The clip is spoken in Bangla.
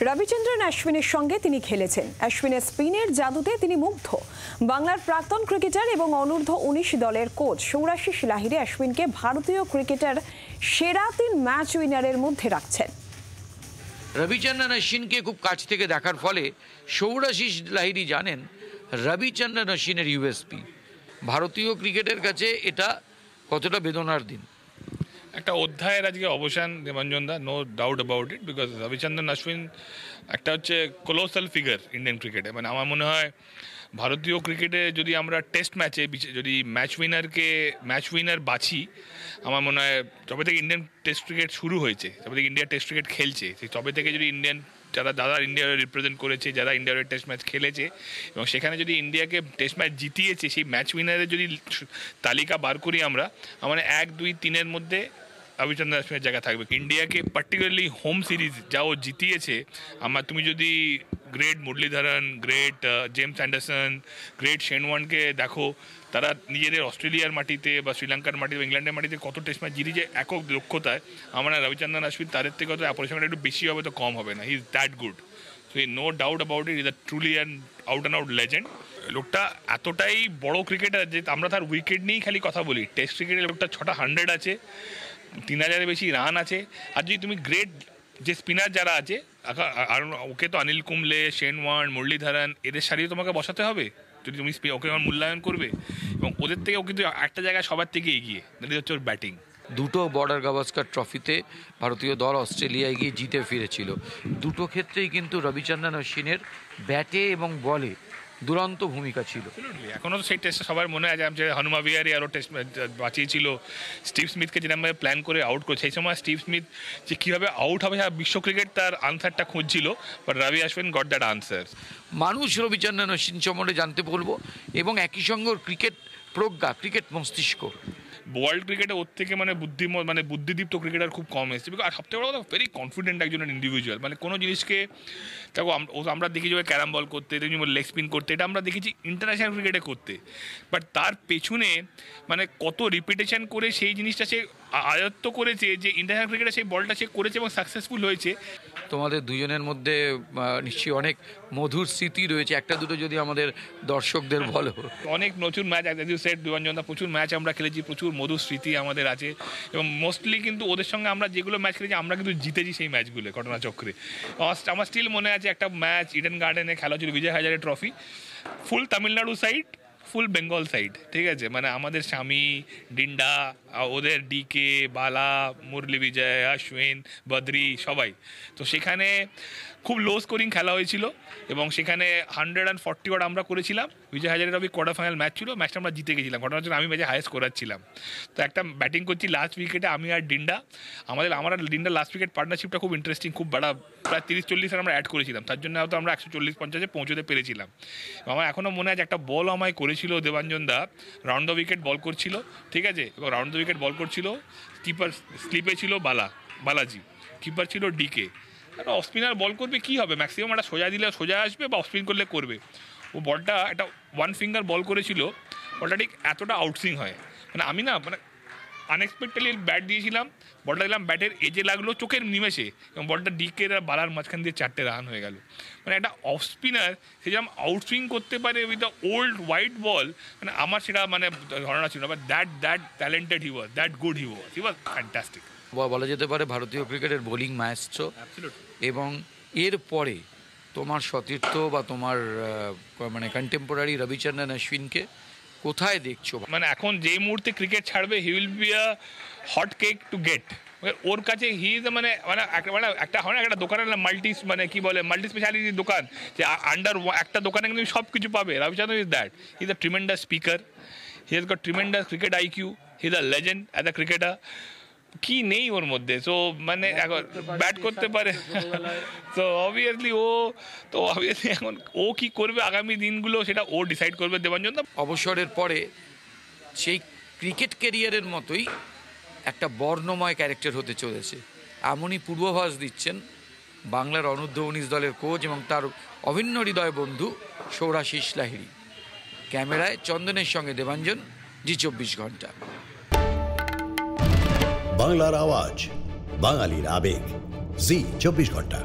রবিচন্দ্রন অশ্বিনের সঙ্গে তিনি খেলেছেন। অশ্বিনের স্পিনের জাদুতে তিনি মুগ্ধ। বাংলার প্রাক্তন ক্রিকেটার এবং অনূর্ধ্ব-19 দলের কোচ সৌরাশিস লাহিড়ী অশ্বিনকে ভারতীয় ক্রিকেটার সেরা 3 ম্যাচ উইনারের মধ্যে রাখছেন। রবিচন্দ্রন অশ্বিনকে খুব কাছ থেকে দেখার ফলে সৌরাশিস লাহিড়ী জানেন রবিচন্দ্রন অশ্বিনের ইউএসপি। ভারতীয় ক্রিকেটের কাছে এটা কতটা বেদনার দিন। একটা অধ্যায়ের আজকে অবসান দেবাঞ্জন দা, no doubt about it, because Ravichandran Ashwin একটা হচ্ছে কোলোসাল ফিগার ইন্ডিয়ান ক্রিকেটে। মানে আমার মনে হয় ভারতীয় ক্রিকেটে যদি আমরা টেস্ট ম্যাচে যদি ম্যাচ উইনার বাছি, আমার মনে হয় তবে থেকে ইন্ডিয়ান টেস্ট ক্রিকেট শুরু হয়েছে, তবে থেকে ইন্ডিয়া টেস্ট ক্রিকেট খেলছে, তবে থেকে যদি ইন্ডিয়ান যারা ইন্ডিয়ার রিপ্রেজেন্ট করেছে, যারা ইন্ডিয়ার টেস্ট ম্যাচ খেলেছে এবং সেখানে যদি ইন্ডিয়াকে টেস্ট ম্যাচ জিতিয়েছে, সেই ম্যাচ উইনারের যদি তালিকা বার করি আমরা, আমার 1, 2, 3-এর মধ্যে রবিচন্দ্রন অশ্বিনের জায়গা থাকবে। ইন্ডিয়াকে পার্টিকুলারলি হোম সিরিজ যা ও জিতিয়েছে, তুমি যদি great Muralidharan, great James Anderson, great Shane ওয়ার্নকে দেখো, তারা নিজেদের অস্ট্রেলিয়ার মাটিতে বা শ্রীলঙ্কার মাটিতে বা ইংল্যান্ডের মাটিতে কত টেস্ট ম্যাচ জিতিয়েছে একক দক্ষতায়। আমার রবিচন্দ্রন অশ্বিন তাদের থেকে হয়তো পরিসংখ্যানটা একটু বেশি হবে, তো কম হবে না। He is that good, so no doubt about it, is a truly and out legend. লোকটা এতটাই বড় ক্রিকেটার যে আমরা তার উইকেট নিয়েই খালি কথা বলি। টেস্ট ক্রিকেটে লোকটা 6টা 100 আছে, 3000-এর বেশি রান আছে। আর যদি তুমি গ্রেট যে স্পিনার যারা আছে, আর ওকে তো অনিল কুম্বলে, শেন ওয়ার্ন, মুরলীধরন এদের সারিয়ে তোমাকে বসাতে হবে যদি তুমি ওকে আমার মূল্যায়ন করবে। এবং ওদের থেকে ও কিন্তু একটা জায়গায় সবার থেকে এগিয়ে, যেটা হচ্ছে ওর ব্যাটিং। 2টো বর্ডার গাভাস্কার ট্রফিতে ভারতীয় দল অস্ট্রেলিয়ায় গিয়ে জিতে ফিরেছিল। 2টো ক্ষেত্রেই কিন্তু রবিচন্দ্রন অশ্বিনের ব্যাটে এবং বলে দুরন্ত ভূমিকা ছিল। এখনও তো সেই টেস্টে সবার মনে আছে যে হনুমা বিহারি আরও টেস্ট বাঁচিয়েছিল স্টিভ স্মিথকে, যেরকমভাবে প্ল্যান করে আউট করে। সেই সময় স্টিভ স্মিথ যে কীভাবে আউট হবে বিশ্ব ক্রিকেট তার আনসারটা খুঁজছিল, but Ravi Ashwin got that answer. মানুষ রবিচন্দ্রন অশ্বিন সম্বন্ধে জানতে বলবো এবং একই সঙ্গে ক্রিকেট প্রজ্ঞা, ক্রিকেট মস্তিষ্ক। ওয়ার্ল্ড ক্রিকেটে ওর থেকে বুদ্ধিদীপ্ত ক্রিকেটার খুব কম এসেছে। আর সবথেকে বড় কথা, ভেরি কনফিডেন্ট একজন ইন্ডিভিজুয়াল। মানে কোনো জিনিসকে দেখো, আমরা দেখি যে ক্যারাম বল করতে, লেগ স্পিন করতে, এটা আমরা দেখেছি ইন্টারন্যাশনাল ক্রিকেটে করতে। বাট তার পেছনে মানে কত রিপিটেশন করে সেই জিনিসটা সে আয়ত্ত করেছে, যে ইন্টারন্যাশনাল ক্রিকেটে সেই বলটা সে করেছে এবং সাকসেসফুল হয়েছে। তোমাদের দুজনের মধ্যে নিশ্চয়ই অনেক মধুর স্মৃতি রয়েছে, একটা দুটো যদি আমাদের দর্শকদের বলো। অনেক প্রচুর ম্যাচ, দেবাঞ্জনদা, প্রচুর ম্যাচ আমরা খেলেছি, প্রচুর মধুর স্মৃতি আমাদের আছে। এবং মোস্টলি কিন্তু ওদের সঙ্গে আমরা যেগুলো ম্যাচ খেলেছি, আমরা কিন্তু জিতেছি সেই ম্যাচগুলো ঘটনাচক্রে। আমার স্টিল মনে আছে একটা ম্যাচ ইডেন গার্ডেনে খেলা ছিল, বিজয় হাজারে ট্রফি, ফুল তামিলনাড়ু সাইড, ফুল বেঙ্গল সাইড, ঠিক আছে। মানে আমাদের স্বামী, ডিন্ডা, ওদের ডিকে, বালা, মুরলী বিজয়, অশ্বিন, বদ্রি, সবাই। তো সেখানে খুব লো স্কোরিং খেলা হয়েছিল এবং সেখানে 140 ওয়াট আমরা করেছিলাম। Vijay Hazare trophy quarter final match ছিল, ম্যাচটা আমরা জিতে গেছিলাম। ঘটনা হচ্ছে আমি ম্যাচে হাইয়েস্ট স্কোরার ছিলাম। তো একটা ব্যাটিং করছি লাস্ট উইকেটে, আমি আর ডিন্ডা। আমার ডিন্ডার লাস্ট উইকেট পার্টনারশিপটা খুব ইন্টারেস্টিং, খুব বড়, প্রায় 30-40 রান আমরা অ্যাড করেছিলাম। তার জন্য হয়তো আমরা 140-50-এ পৌঁছতে পেরেছিলাম। আমার এখনও মনে আছে একটা বল আমায় করেছিল দেবাঞ্জন দা, রাউন্ড দ্য উইকেট বল করছিল, ঠিক আছে, এবং রাউন্ড দ্য উইকেট বল করছিল, কিপার স্লিপে ছিল বালাজি, কিপার ছিল ডিকে। একটা অফ স্পিনার বল করবে, কী হবে, ম্যাক্সিমাম একটা সোজা দিলে সোজা আসবে বা অফ স্পিন করলে করবে। ও বলটা একটা 1 ফিঙ্গার বল করেছিল, বলটা ঠিক এতটা আউটসুইং হয়। মানে আমি আনএক্সপেক্টেডলি ব্যাট দিয়েছিলাম, বলটা দিলাম ব্যাটের এজে লাগলো চোখের নিমেষে, এবং বলটা ডিকের আর বালার মাঝখান দিয়ে 4টে রান হয়ে গেল। মানে একটা অফ স্পিনার সে যেরকম আউটসুইং করতে পারে with the old white ball, মানে আমার সেটা ধারণা ছিল না। But that talented he was, that good he was fantastic. বলা যেতে পারে ভারতীয় ক্রিকেটের বোলিং মায়েস্ট্রো। এবং এর পরে তোমার সতীর্থ বা তোমার কন্টেম্পোরারি রবিচন্দ্রন অশ্বিনকে কোথায় দেখছো? মানে এখন যেই মুহূর্তে ক্রিকেট ছাড়বে, he will be a hot cake to get. ওর কাছে হি ইজ একটা হয় না, একটা দোকানের মাল্টি স্পেশালিটি দোকান, যে আন্ডার একটা দোকানে কিন্তু সব কিছু পাবে। Ravichandran is that. He is a tremendous speaker, he has got tremendous cricket IQ, he is a legend as a cricketer. কি নেই ওর মধ্যে? সো এখন ব্যাট করতে পারে। তো অবভিয়াসলি এখন ও কি করবে আগামী দিনগুলো, সেটা ও ডিসাইড করবে দেবাঞ্জন। অবসরের পরে সেই ক্রিকেট ক্যারিয়ারের মতোই একটা বর্ণময় ক্যারেক্টার হতে চলেছে, এমনই পূর্বাভাস দিচ্ছেন বাংলার অনূর্ধ্ব-19 দলের কোচ এবং তার অভিন্ন হৃদয় বন্ধু সৌরাশিস লাহিড়ী। ক্যামেরায় চন্দনের সঙ্গে দেবাঞ্জন, জি24 ঘন্টা। বাংলার আওয়াজ, বাঙালির আবেগ, জি24 ঘন্টা।